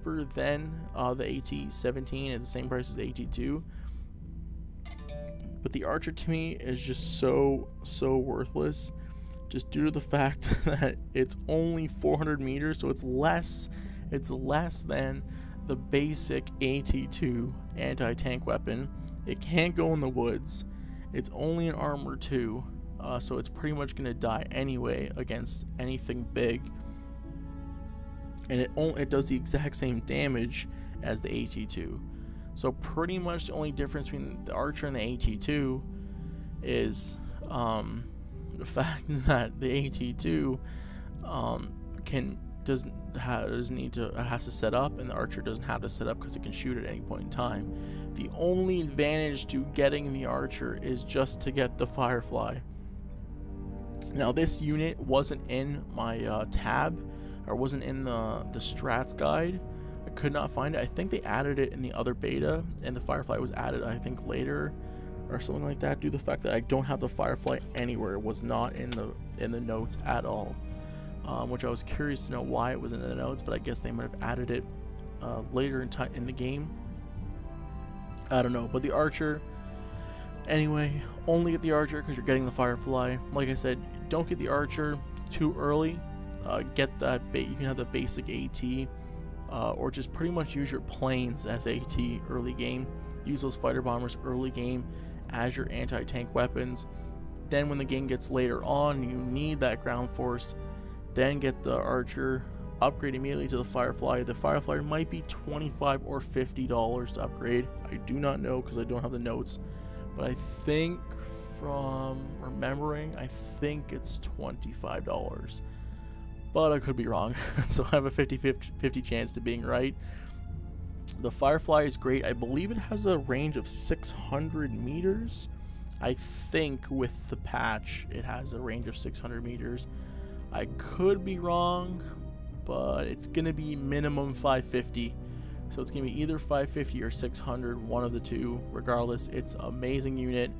cheaper than the AT-17. It's the same price as the AT-2. But the Archer to me is just so worthless, just due to the fact that it's only 400 meters, so it's less than the basic AT-2 anti-tank weapon. It can't go in the woods. It's only an armor 2, so it's pretty much gonna die anyway against anything big. And it does the exact same damage as the AT-2. So pretty much the only difference between the Archer and the AT-2 is the fact that the AT-2 has to set up, and the Archer doesn't have to set up because it can shoot at any point in time. The only advantage to getting the Archer is just to get the Firefly. Now this unit wasn't in my tab, or wasn't in the strats guide. I could not find it. I think they added it in the other beta, and the Firefly was added I think later or something like that, due to the fact that I don't have the Firefly anywhere. It was not in the notes at all, which I was curious to know why it wasn't in the notes, but I guess they might have added it later in the game. I don't know. But the Archer, anyway, only get the Archer because you're getting the Firefly. Like I said, don't get the Archer too early. Get that you can have the basic AT, or just pretty much use your planes as AT early game. Use those fighter bombers early game as your anti-tank weapons. Then when the game gets later on, you need that ground force, then get the Archer, upgrade immediately to the Firefly. The Firefly might be $25 or $50 to upgrade. I do not know because I don't have the notes, but I think from remembering, I think it's $25. But I could be wrong, so I have a 50-50 chance to being right. The Firefly is great. I believe it has a range of 600 meters. I think with the patch, it has a range of 600 meters. I could be wrong, but it's going to be minimum 550. So it's going to be either 550 or 600, one of the two. Regardless, it's an amazing unit.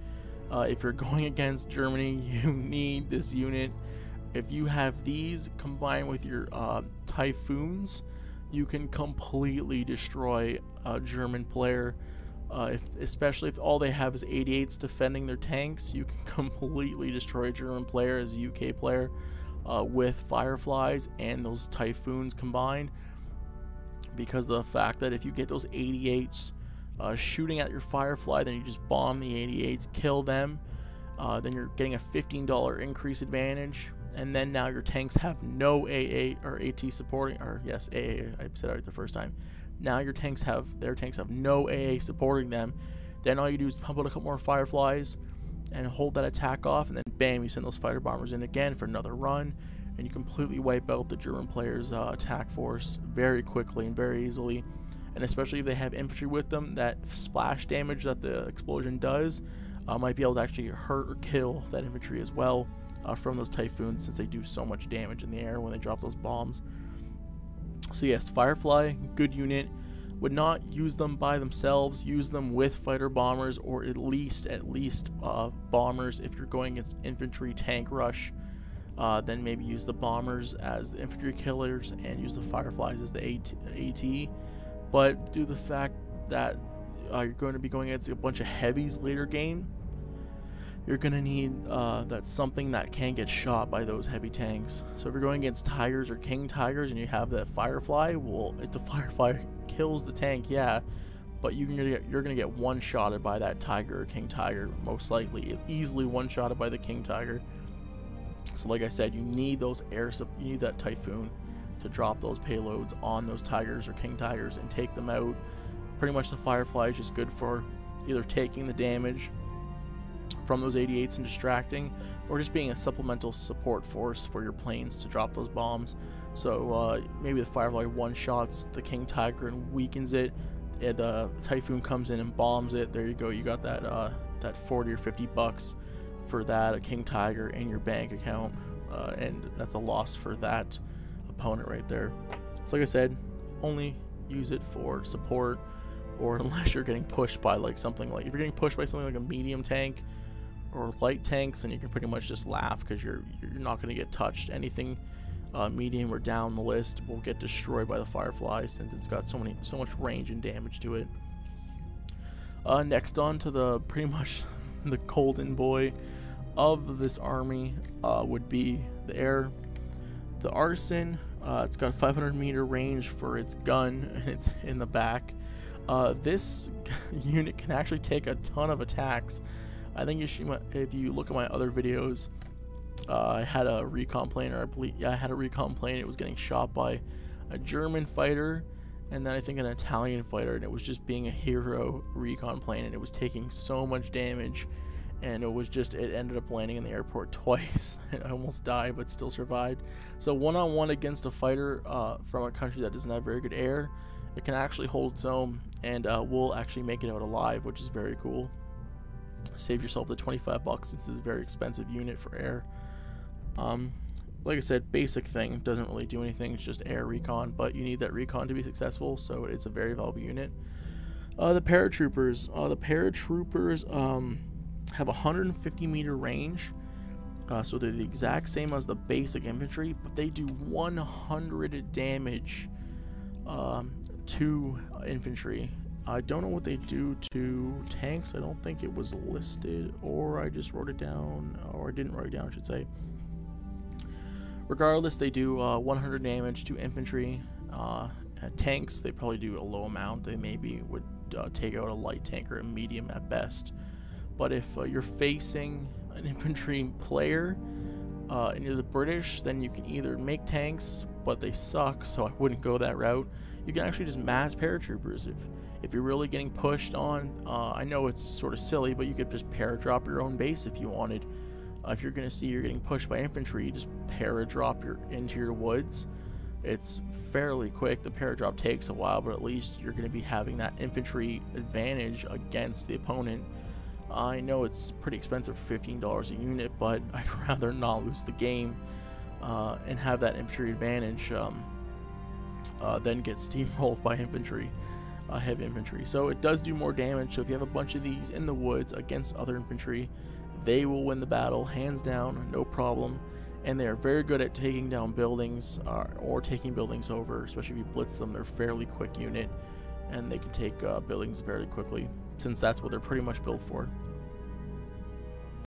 If you're going against Germany, you need this unit. If you have these combined with your Typhoons, you can completely destroy a German player. Especially if all they have is 88s defending their tanks, you can completely destroy a German player as a UK player with Fireflies and those Typhoons combined. Because of the fact that if you get those 88s shooting at your Firefly, then you just bomb the 88s, kill them, then you're getting a $15 increase advantage. And then now your tanks have no AA or AT supporting, or yes, AA, I said it right the first time. Now their tanks have no AA supporting them. Then all you do is pump out a couple more Fireflies and hold that attack off, and then bam, you send those fighter bombers in again for another run, and you completely wipe out the German player's attack force very quickly and very easily. And especially if they have infantry with them, that splash damage that the explosion does might be able to actually hurt or kill that infantry as well. From those Typhoons, since they do so much damage in the air when they drop those bombs. So yes, Firefly, good unit. Would not use them by themselves. Use them with fighter bombers, or at least bombers. If you're going against infantry tank rush, then maybe use the bombers as the infantry killers and use the Fireflies as the AT. But due to the fact that you're going to be going against a bunch of heavies later game, you're going to need that's something that can get shot by those heavy tanks. So if you're going against Tigers or King Tigers and you have that Firefly, well, if the Firefly kills the tank, yeah, but you're gonna get one-shotted by that Tiger or King Tiger, most likely. Easily one-shotted by the King Tiger. So like I said, you need those you need that Typhoon to drop those payloads on those Tigers or King Tigers and take them out. Pretty much the Firefly is just good for either taking the damage from those 88s and distracting, or just being a supplemental support force for your planes to drop those bombs. So maybe the Firefly one-shots the King Tiger and weakens it, and the Typhoon comes in and bombs it. There you go, you got that that 40 or 50 bucks for that, a King Tiger in your bank account, and that's a loss for that opponent right there. So like I said, only use it for support, or unless you're getting pushed by like something like, if you're getting pushed by something like a medium tank or light tanks, and you can pretty much just laugh because you're not going to get touched. Anything medium or down the list will get destroyed by the Firefly, since it's got so much range and damage to it. Next on to the pretty much the golden boy of this army would be the Air. The Arson, it's got 500-meter range for its gun, and it's in the back. This unit can actually take a ton of attacks. I think if you look at my other videos, I had a recon plane, or I had a recon plane. It was getting shot by a German fighter, and then I think an Italian fighter, and it was just being a hero recon plane, and it was taking so much damage, and it ended up landing in the airport twice. I almost died, but still survived. So one-on-one against a fighter from a country that doesn't have very good air, it can actually hold its own, and will actually make it out alive, which is very cool. Save yourself the $25 since it's a very expensive unit for air. Like I said, basic thing, doesn't really do anything, it's just air recon, but you need that recon to be successful, so it's a very valuable unit. The paratroopers. Have 150-meter range, so they're the exact same as the basic infantry, but they do 100 damage to infantry. I don't know what they do to tanks. I don't think it was listed, or I just wrote it down, or I didn't write it down, I should say. Regardless, they do 100 damage to infantry. Tanks, they probably do a low amount. They maybe would take out a light tank or a medium at best. But if you're facing an infantry player and you're the British, then you can either make tanks, but they suck, so I wouldn't go that route. You can actually just mass paratroopers. If you're really getting pushed on, I know it's sort of silly, but you could just paradrop your own base if you wanted. If you're going to see you're getting pushed by infantry, you just paradrop into your woods. It's fairly quick. The paradrop takes a while, but at least you're going to be having that infantry advantage against the opponent. I know it's pretty expensive for $15 a unit, but I'd rather not lose the game and have that infantry advantage than get steamrolled by infantry, heavy infantry. So it does do more damage, so if you have a bunch of these in the woods against other infantry, they will win the battle, hands down, no problem. And they are very good at taking down buildings or taking buildings over, especially if you blitz them. They're a fairly quick unit, and they can take buildings very quickly, since that's what they're pretty much built for.